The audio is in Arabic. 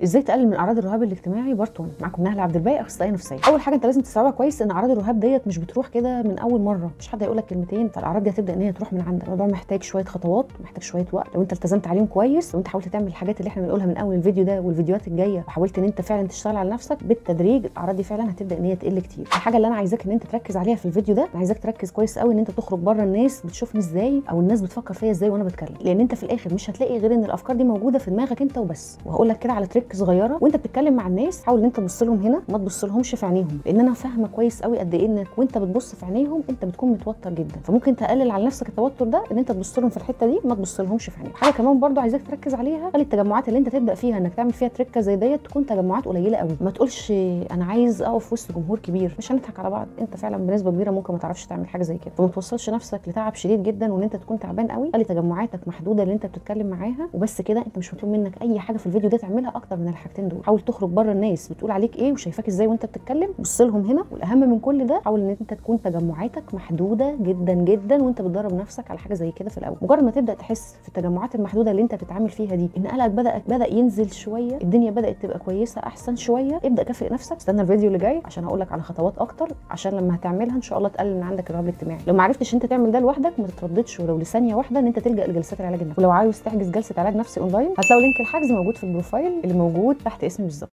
ازاي تقلل من اعراض الرهاب الاجتماعي بارت 1. معاكم نهله عبد الباقي، اخصائيه نفسيه. اول حاجه انت لازم تستوعبها كويس ان اعراض الرهاب ديت مش بتروح كده من اول مره، مش حد هيقول لك كلمتين فالاعراض دي هتبدا ان هي تروح من عندك. الموضوع محتاج شويه خطوات، محتاج شويه وقت. لو انت التزمت عليهم كويس، لو انت حاولت تعمل الحاجات اللي احنا بنقولها من اول الفيديو ده والفيديوهات الجايه، وحاولت ان انت فعلا تشتغل على نفسك بالتدريج، الاعراض دي فعلا هتبدا ان هي تقل كتير. الحاجه اللي انا عايزاك ان انت تركز عليها في الفيديو ده، انا عايزاك تركز كويس قوي ان انت تخرج بره الناس بتشوفني ازاي او الناس بتفكر فيا ازاي وانا بتكلم، لان انت في الاخر مش هتلاقي غير ان الافكار دي موجوده في دماغك انت وبس. وهقول لك كده على تريك صغيره وانت بتتكلم مع الناس، حاول ان انت تبص لهم هنا، ما تبص لهمش في عينيهم، لان انا فاهمه كويس قوي قد ايه انك وانت بتبص في عينيهم انت بتكون متوتر جدا، فممكن تقلل على نفسك التوتر ده ان انت تبص لهم في الحته دي، ما تبص لهمش في عينيهم. حاجه كمان برضو عايزاك تركز عليها، خلي التجمعات اللي انت تبدا فيها انك تعمل فيها تريكه زي ديت تكون تجمعات قليله قوي. ما تقولش انا عايز اقف وسط جمهور كبير، مش هنضحك على بعض، انت فعلا بنسبه كبيره ممكن ما تعرفش تعمل حاجه زي كده، فما توصلش نفسك لتعب شديد جدا وان انت تكون تعبان قوي. خلي تجمعاتك محدوده اللي انت بتتكلم معاها وبس كده. انت مش مطلوب منك اي حاجه في الفيديو ده تعملها اكتر من الحاجتين دول. حاول تخرج بره الناس بتقول عليك ايه وشايفاك ازاي وانت بتتكلم، بص لهم هنا، والاهم من كل ده حاول ان انت تكون تجمعاتك محدوده جدا جدا وانت بتدرب نفسك على حاجه زي كده في الاول. مجرد ما تبدا تحس في التجمعات المحدوده اللي انت بتتعامل فيها دي ان قلقك بدا ينزل شويه، الدنيا بدات تبقى كويسه احسن شويه، ابدا كافئ نفسك. استنى الفيديو اللي جاي عشان هقول لك على خطوات اكتر عشان لما هتعملها ان شاء الله تقلل من عندك الرهاب الاجتماعي. لو ما عرفتش انت تعمل ده لوحدك ما تترددش ولو لثانيه واحده ان انت تلجا لجلسات العلاج النفسي. ولو عاوز تحجز جلسه علاج نفسي اونلاين هتلاقوا لينك الحجز موجود في البروفايل اللي موجود تحت اسمي بالظبط.